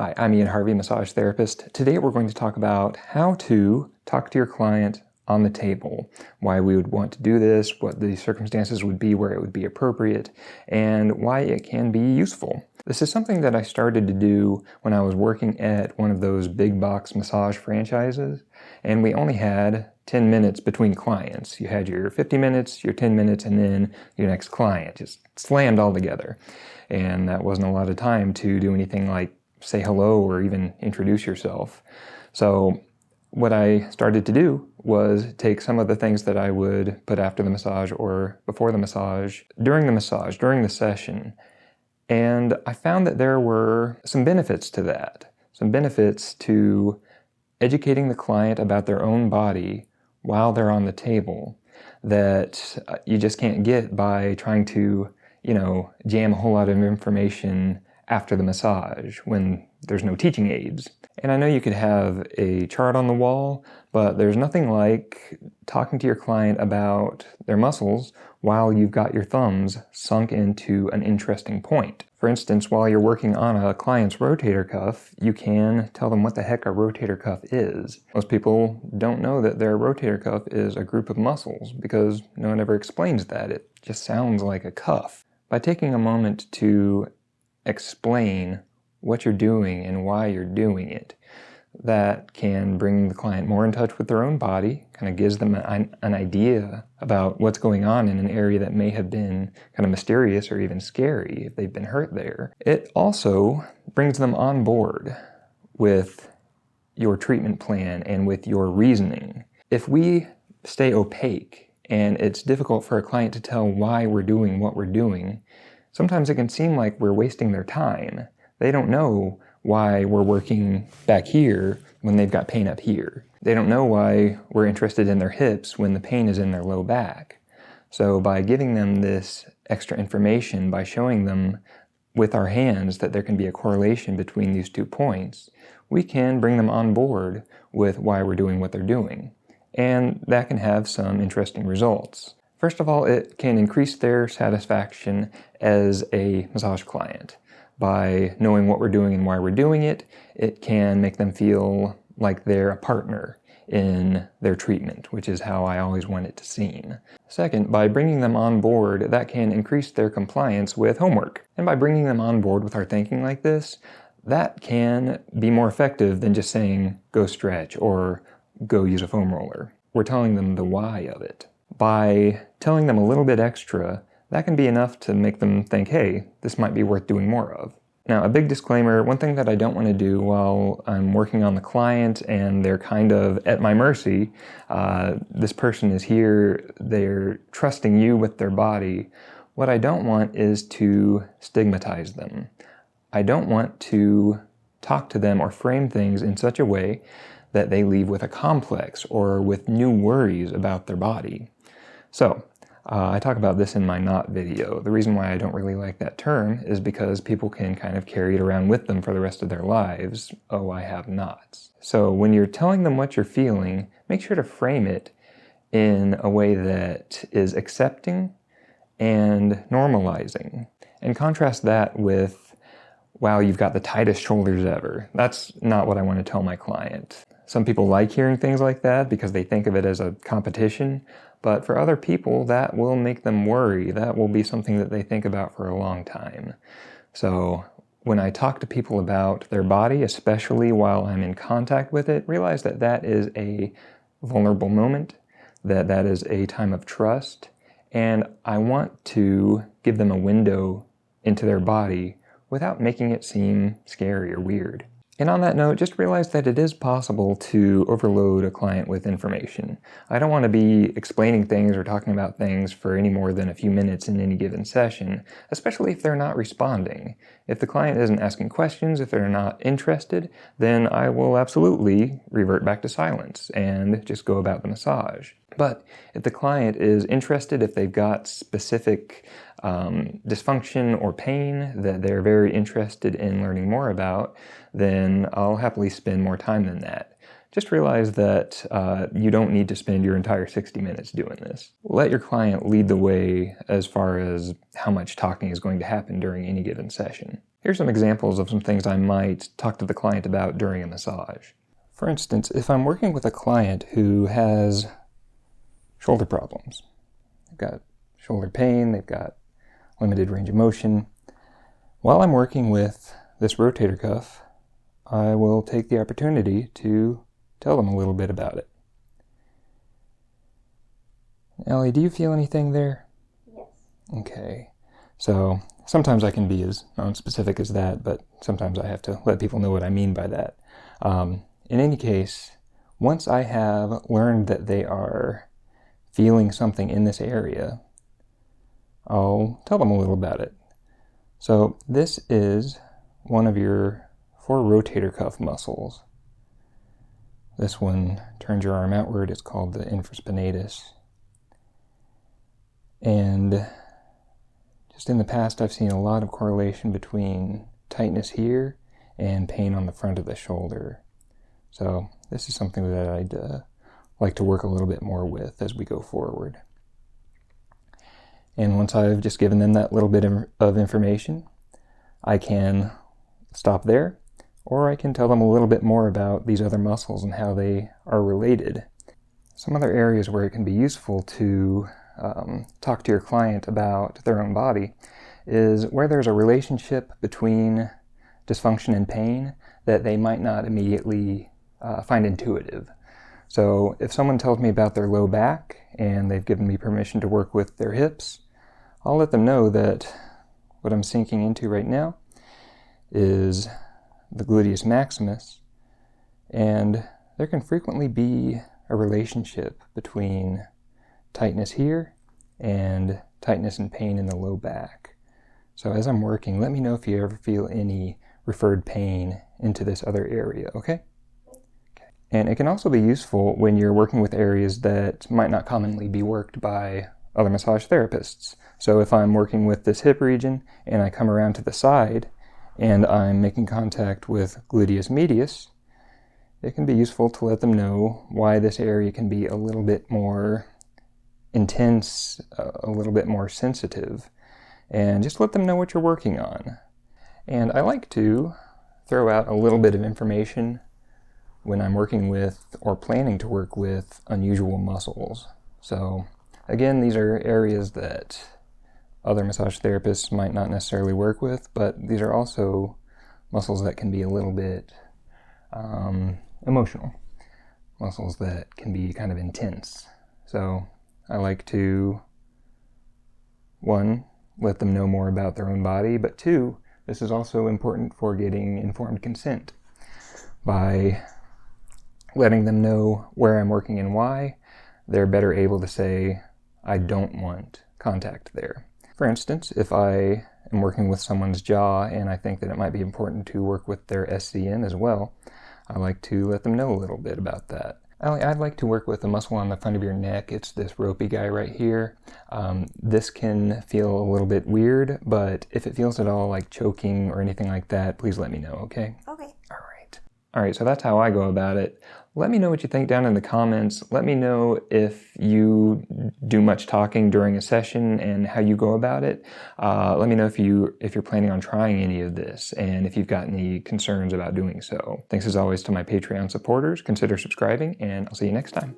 Hi, I'm Ian Harvey, massage therapist. Today we're going to talk about how to talk to your client on the table, why we would want to do this, what the circumstances would be where it would be appropriate, and why it can be useful. This is something that I started to do when I was working at one of those big box massage franchises, and we only had 10 minutes between clients. You had your 50 minutes, your 10 minutes, and then your next client, just slammed all together. And that wasn't a lot of time to do anything like say hello or even introduce yourself. So what I started to do was take some of the things that I would put after the massage or before the massage, during the session, and I found that there were some benefits to that. Some benefits to educating the client about their own body while they're on the table that you just can't get by trying to, jam a whole lot of information after the massage when there's no teaching aids. And I know you could have a chart on the wall, but there's nothing like talking to your client about their muscles while you've got your thumbs sunk into an interesting point. For instance, while you're working on a client's rotator cuff, you can tell them what the heck a rotator cuff is. Most people don't know that their rotator cuff is a group of muscles because no one ever explains that. It just sounds like a cuff. By taking a moment to explain what you're doing and why you're doing it, that can bring the client more in touch with their own body, kind of gives them an idea about what's going on in an area that may have been kind of mysterious or even scary if they've been hurt there. It also brings them on board with your treatment plan and with your reasoning. If we stay opaque and it's difficult for a client to tell why we're doing what we're doing, sometimes it can seem like we're wasting their time. They don't know why we're working back here when they've got pain up here. They don't know why we're interested in their hips when the pain is in their low back. So by giving them this extra information, by showing them with our hands that there can be a correlation between these 2 points, we can bring them on board with why we're doing what they're doing. And that can have some interesting results. First of all, it can increase their satisfaction as a massage client. By knowing what we're doing and why we're doing it, it can make them feel like they're a partner in their treatment, which is how I always want it to seem. Second, by bringing them on board, that can increase their compliance with homework. And by bringing them on board with our thinking like this, that can be more effective than just saying, go stretch or go use a foam roller. We're telling them the why of it. By telling them a little bit extra, that can be enough to make them think, hey, this might be worth doing more of. Now, a big disclaimer, one thing that I don't want to do while I'm working on the client and they're kind of at my mercy, this person is here, they're trusting you with their body. What I don't want is to stigmatize them. I don't want to talk to them or frame things in such a way that they leave with a complex or with new worries about their body. So, I talk about this in my knot video. The reason why I don't really like that term is because people can kind of carry it around with them for the rest of their lives. Oh, I have knots. So when you're telling them what you're feeling, make sure to frame it in a way that is accepting and normalizing. And contrast that with, wow, you've got the tightest shoulders ever. That's not what I want to tell my client. Some people like hearing things like that because they think of it as a competition. But for other people, that will make them worry. That will be something that they think about for a long time. So when I talk to people about their body, especially while I'm in contact with it, realize that that is a vulnerable moment, that is a time of trust, and I want to give them a window into their body without making it seem scary or weird. And on that note, just realize that it is possible to overload a client with information. I don't want to be explaining things or talking about things for any more than a few minutes in any given session, especially if they're not responding. If the client isn't asking questions, if they're not interested, then I will absolutely revert back to silence and just go about the massage. But if the client is interested, if they've got specific dysfunction or pain that they're very interested in learning more about, then I'll happily spend more time than that. just realize that you don't need to spend your entire 60 minutes doing this. Let your client lead the way as far as how much talking is going to happen during any given session. Here's some examples of some things I might talk to the client about during a massage. For instance, if I'm working with a client who has shoulder problems, they've got shoulder pain, they've got limited range of motion, while I'm working with this rotator cuff, I will take the opportunity to tell them a little bit about it. Ellie, do you feel anything there? Yes. Okay. So sometimes I can be as non-specific as that, but sometimes I have to let people know what I mean by that. In any case, once I have learned that they are feeling something in this area, I'll tell them a little about it. So this is one of your 4 rotator cuff muscles. This one turns your arm outward. It's called the infraspinatus. And just in the past, I've seen a lot of correlation between tightness here and pain on the front of the shoulder. So this is something that I'd like to work a little bit more with as we go forward. And once I've just given them that little bit of information, I can stop there, or I can tell them a little bit more about these other muscles and how they are related. Some other areas where it can be useful to talk to your client about their own body is where there's a relationship between dysfunction and pain that they might not immediately find intuitive. So if someone tells me about their low back and they've given me permission to work with their hips, I'll let them know that what I'm sinking into right now is the gluteus maximus, and there can frequently be a relationship between tightness here and tightness and pain in the low back. So as I'm working, let me know if you ever feel any referred pain into this other area, okay? And it can also be useful when you're working with areas that might not commonly be worked by other massage therapists. So if I'm working with this hip region and I come around to the side and I'm making contact with gluteus medius, it can be useful to let them know why this area can be a little bit more intense, a little bit more sensitive, and just let them know what you're working on. And I like to throw out a little bit of information when I'm working with or planning to work with unusual muscles. So again, these are areas that other massage therapists might not necessarily work with, but these are also muscles that can be a little bit emotional, muscles that can be kind of intense. So I like to, 1, let them know more about their own body, but 2, this is also important for getting informed consent. By letting them know where I'm working and why, they're better able to say, I don't want contact there. For instance, if I am working with someone's jaw and I think that it might be important to work with their SCM as well, I like to let them know a little bit about that. I'd like to work with a muscle on the front of your neck. It's this ropey guy right here. This can feel a little bit weird, but if it feels at all like choking or anything like that, please let me know, okay? Okay. All right, so that's how I go about it. Let me know what you think down in the comments. Let me know if you do much talking during a session and how you go about it. Let me know if you're planning on trying any of this and if you've got any concerns about doing so. Thanks as always to my Patreon supporters. Consider subscribing, and I'll see you next time.